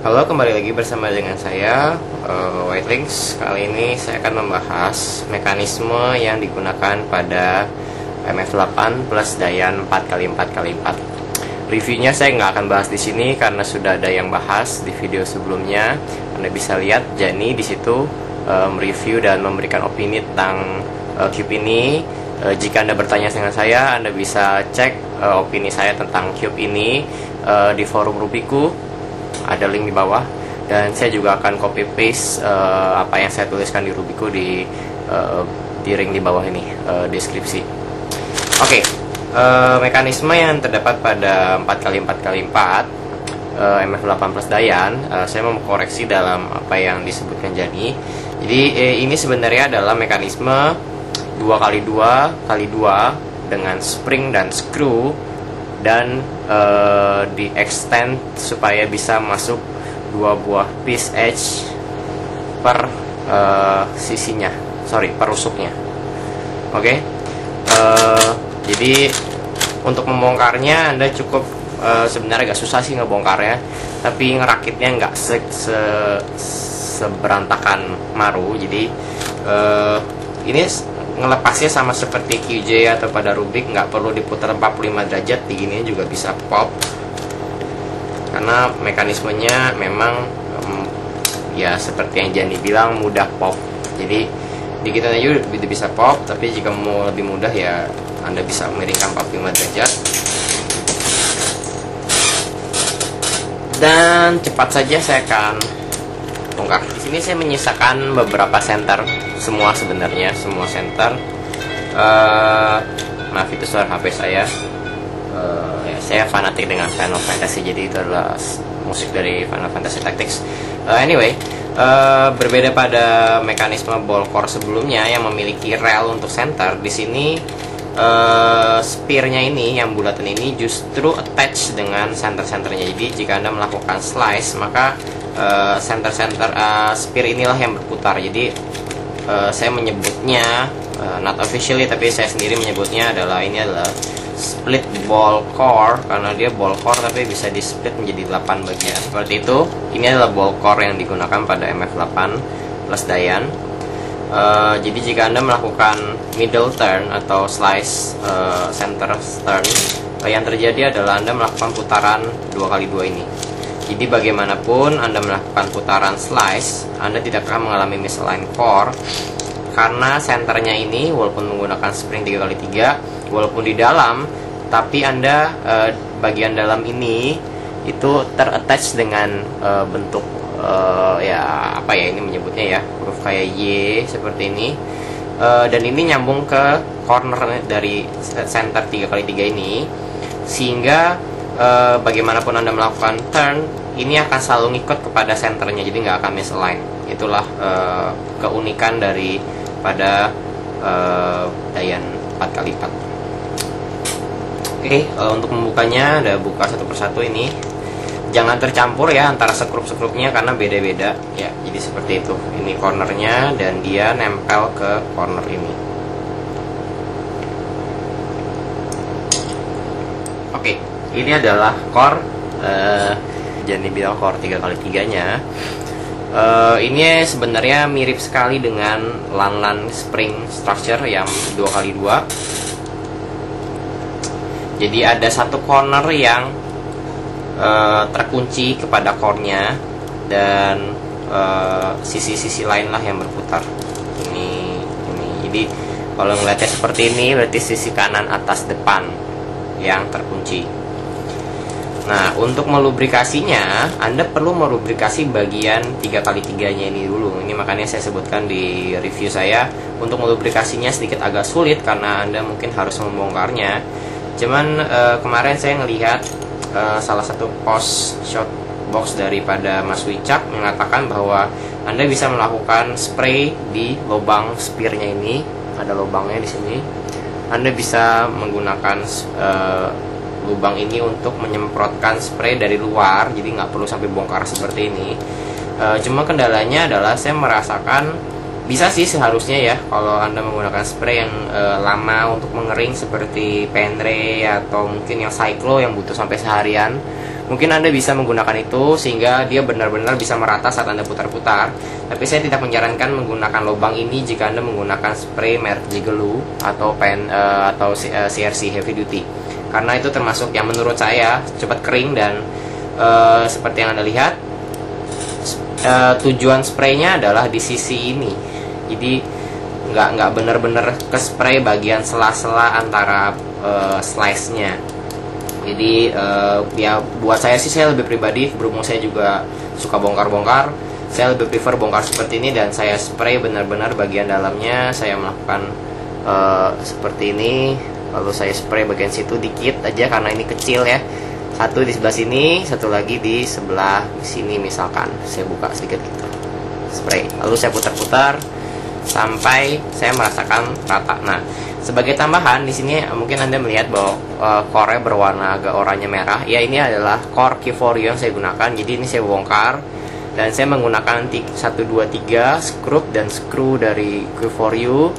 Halo, kembali lagi bersama dengan saya Whitelinks. Kali ini saya akan membahas mekanisme yang digunakan pada MF8 plus Dayan 4x4x4. Reviewnya saya nggak akan bahas di sini karena sudah ada yang bahas di video sebelumnya. Anda bisa lihat Jani di situ mereview dan memberikan opini tentang cube ini. Jika Anda bertanya dengan saya, Anda bisa cek opini saya tentang cube ini di forum Rubiku. Ada link di bawah, dan saya juga akan copy paste apa yang saya tuliskan di Rubiku di link di bawah ini, deskripsi. Oke, mekanisme yang terdapat pada 4x4x4 MF8 plus Dayan, saya mau koreksi dalam apa yang disebutkan Jani. Jadi ini sebenarnya adalah mekanisme 2x2x2 dengan spring dan screw, dan di extend supaya bisa masuk 2 buah piece edge per sisinya, per rusuknya. Oke. Jadi untuk membongkarnya Anda cukup sebenarnya agak susah sih ngebongkarnya, tapi ngerakitnya nggak seberantakan Maru. Jadi ini ngelepasnya sama seperti QJ atau pada Rubik, nggak perlu diputar 45 derajat, digininya juga bisa pop karena mekanismenya memang ya seperti yang Jani bilang mudah pop. Jadi digitan aja udah bisa pop, tapi jika mau lebih mudah ya Anda bisa miringkan 45 derajat dan cepat saja saya akan bongkar. Di sini saya menyisakan beberapa center, semua center. Maaf, itu suara HP saya. Ya, saya fanatik dengan Final Fantasy, jadi itu adalah musik dari Final Fantasy Tactics. Anyway, berbeda pada mekanisme ball core sebelumnya yang memiliki rel untuk center, di sini spearnya ini yang bulatan ini justru attach dengan center-centernya. Jadi jika Anda melakukan slice, maka center-center spear inilah yang berputar. Jadi saya menyebutnya not officially, tapi saya sendiri menyebutnya ini adalah split ball core, karena dia ball core tapi bisa di split menjadi 8 bagian seperti itu. Ini adalah ball core yang digunakan pada MF8 plus Dayan. Jadi jika Anda melakukan middle turn atau slice center turn, yang terjadi adalah Anda melakukan putaran 2x2 ini. Jadi bagaimanapun Anda melakukan putaran slice, Anda tidak akan mengalami misaligned core karena senternya ini walaupun menggunakan spring 3x3, walaupun di dalam, tapi Anda bagian dalam ini itu terattach dengan bentuk ini menyebutnya ya huruf kayak Y seperti ini, dan ini nyambung ke corner dari center 3x3 ini, sehingga bagaimanapun Anda melakukan turn, ini akan selalu ngikut kepada senternya, jadi nggak akan misalign. Itulah keunikan dari pada Dayan 4x4. Oke, untuk membukanya ada buka satu persatu ini. Jangan tercampur ya antara sekrup-sekrupnya karena beda-beda ya. Jadi seperti itu. Ini cornernya dan dia nempel ke corner ini. Oke, ini adalah core. Jangan dibilang core 3x3-nya. Ini sebenarnya mirip sekali dengan LAN spring structure yang 2x2. Jadi ada satu corner yang terkunci kepada core-nya, dan sisi-sisi lain lah yang berputar. Ini. Jadi kalau ngeliatnya seperti ini, berarti sisi kanan atas depan yang terkunci. Nah, untuk melubrikasinya, Anda perlu melubrikasi bagian 3x3-nya ini dulu. Ini makanya saya sebutkan di review saya, untuk melubrikasinya sedikit agak sulit karena Anda mungkin harus membongkarnya. Cuman kemarin saya ngelihat salah satu post shot box daripada Mas Wicak mengatakan bahwa Anda bisa melakukan spray di lubang spearnya ini. Ada lubangnya di sini. Anda bisa menggunakan lubang ini untuk menyemprotkan spray dari luar, jadi nggak perlu sampai bongkar seperti ini. Cuma kendalanya adalah saya merasakan bisa sih seharusnya ya kalau Anda menggunakan spray yang lama untuk mengering seperti Pendre atau mungkin yang Cyclo yang butuh sampai seharian, Mungkin Anda bisa menggunakan itu sehingga dia benar-benar bisa merata saat Anda putar-putar. Tapi saya tidak menyarankan menggunakan lubang ini jika Anda menggunakan spray merek Jigeloo atau CRC Heavy Duty, karena itu termasuk yang menurut saya cepat kering. Dan seperti yang Anda lihat, tujuan spraynya adalah di sisi ini, jadi nggak benar-benar ke spray bagian sela-sela antara slice-nya. Jadi ya buat saya sih, saya lebih pribadi, berhubung saya juga suka bongkar-bongkar, saya lebih prefer bongkar seperti ini dan saya spray benar-benar bagian dalamnya. Saya melakukan seperti ini, lalu saya spray bagian situ dikit aja karena ini kecil ya. Satu di sebelah sini, satu lagi di sebelah sini misalkan. Saya buka sedikit gitu, spray, lalu saya putar-putar sampai saya merasakan rata. Nah, sebagai tambahan di sini mungkin Anda melihat bahwa core berwarna agak oranye merah. Ya, ini adalah core Q4U yang saya gunakan. Jadi ini saya bongkar dan saya menggunakan 1, 2, 3 skrup dan skru dari Q4U.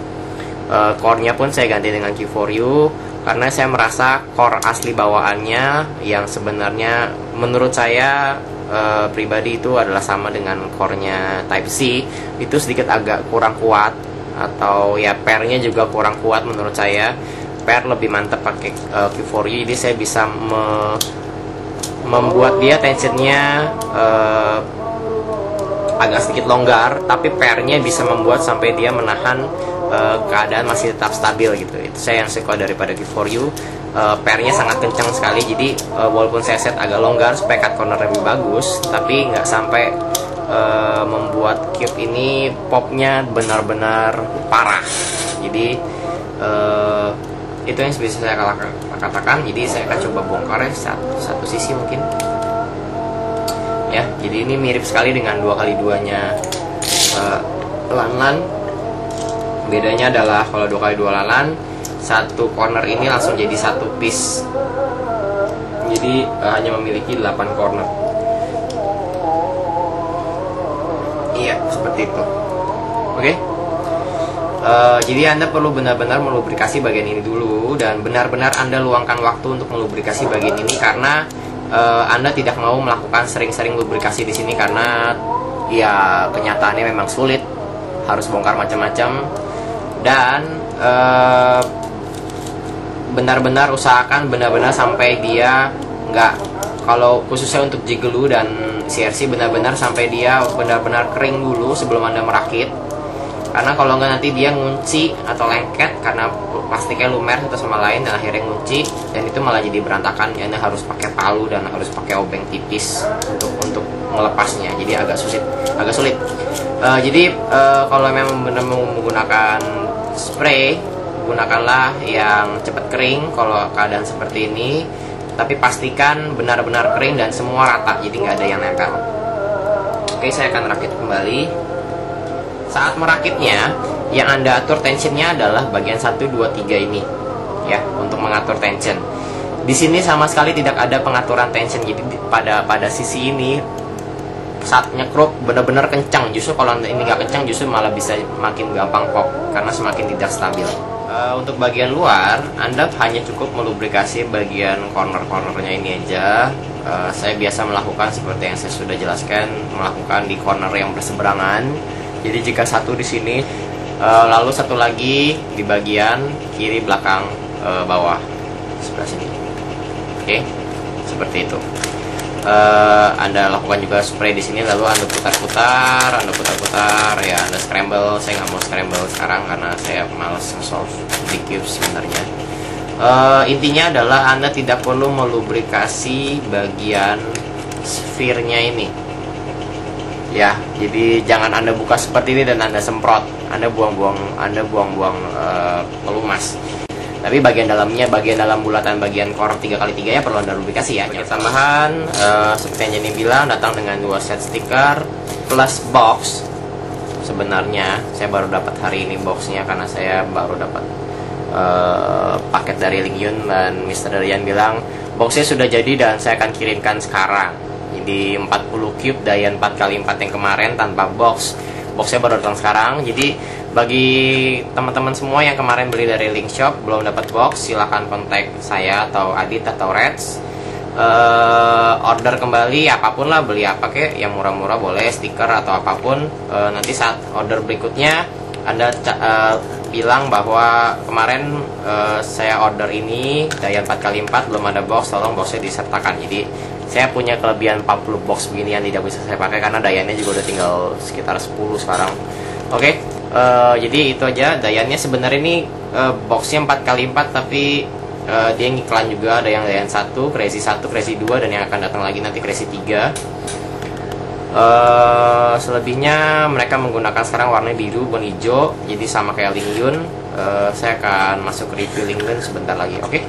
Core-nya pun saya ganti dengan Q4U karena saya merasa core asli bawaannya yang sebenarnya menurut saya pribadi itu adalah sama dengan core-nya Type C, itu sedikit agak kurang kuat, atau ya pair-nya juga kurang kuat menurut saya. Pair lebih mantap pakai Q4U, jadi saya bisa membuat dia tensionnya agak sedikit longgar, tapi pair-nya bisa membuat sampai dia menahan keadaan masih tetap stabil gitu. Itu saya yang suka daripada Q4U. Pair-nya sangat kencang sekali, jadi walaupun saya set agak longgar supaya cut corner lebih bagus, tapi nggak sampai membuat cube ini popnya benar-benar parah. Jadi itu yang bisa saya katakan. Jadi saya akan coba bongkar ya satu sisi mungkin ya. Jadi ini mirip sekali dengan 2x2-nya Lanlan. Bedanya adalah kalau 2x2 Lanlan, satu corner ini langsung jadi satu piece. Jadi hanya memiliki 8 corner. Iya, seperti itu. Oke. Jadi Anda perlu benar-benar melubrikasi bagian ini dulu, dan benar-benar Anda luangkan waktu untuk melubrikasi bagian ini karena Anda tidak mau melakukan sering-sering lubrikasi di sini karena ya kenyataannya memang sulit, harus bongkar macam-macam. Dan benar-benar usahakan benar-benar sampai dia nggak, kalau khususnya untuk Jigeloo dan CRC, benar-benar sampai dia benar-benar kering dulu sebelum Anda merakit. Karena kalau nggak nanti dia ngunci atau lengket karena plastiknya lumer satu sama lain dan akhirnya ngunci, dan itu malah jadi berantakan. Anda harus pakai palu dan harus pakai obeng tipis untuk melepasnya, jadi agak sulit. Jadi kalau memang benar mau menggunakan spray, gunakanlah yang cepat kering kalau keadaan seperti ini, tapi pastikan benar-benar kering dan semua rata, jadi nggak ada yang nempel. Oke, saya akan rakit kembali. Saat merakitnya, yang Anda atur tensionnya adalah bagian 1, 2, 3 ini ya, untuk mengatur tension. Di sini sama sekali tidak ada pengaturan tension, jadi pada sisi ini saat nyekrup benar-benar kencang. Justru kalau ini nggak kencang, justru malah bisa makin gampang pop karena semakin tidak stabil. Untuk bagian luar, Anda hanya cukup melubrikasi bagian corner-cornernya ini aja. Saya biasa melakukan seperti yang saya sudah jelaskan, melakukan di corner yang berseberangan. Jadi jika satu di sini, lalu satu lagi di bagian kiri belakang bawah sebelah sini. Oke, seperti itu. Anda lakukan juga spray di sini, lalu Anda putar-putar, ya Anda scramble. Saya nggak mau scramble sekarang karena saya malas solve di cube sebenarnya. Intinya adalah Anda tidak perlu melubrikasi bagian sphere-nya ini. Ya, jadi jangan Anda buka seperti ini dan Anda semprot, Anda buang-buang pelumas. Tapi bagian dalamnya, bagian dalam bulatan bagian core 3x3 ya perlu Anda lubrikasi ya. Paket tambahan seperti yang Jenny bilang, datang dengan 2 set stiker plus box. Sebenarnya saya baru dapat hari ini boxnya karena saya baru dapat paket dari Lingyun, dan Mr. Darian bilang boxnya sudah jadi dan saya akan kirimkan sekarang. Jadi 40 cube Dayan 4x4 yang kemarin tanpa box, boxnya baru datang sekarang. Jadi bagi teman-teman semua yang kemarin beli dari link shop belum dapat box, silahkan kontak saya atau Adit atau Reds. order kembali apapun lah, beli apa kek yang murah-murah boleh, stiker atau apapun. Nanti saat order berikutnya Anda bilang bahwa kemarin saya order ini daya 4x4 belum ada box, tolong boxnya disertakan. Jadi saya punya kelebihan 40 box begini yang tidak bisa saya pakai karena dayanya juga udah tinggal sekitar 10 sekarang. Oke, jadi itu aja. Dayannya sebenarnya ini boxnya 4x4 tapi dia ngiklan juga, ada yang Dayan 1, Crazy 1, Crazy 2, dan yang akan datang lagi nanti Crazy 3. Selebihnya mereka menggunakan sekarang warna biru dan hijau, jadi sama kayak Lingyun. Saya akan masuk ke review Lingyun sebentar lagi. Oke.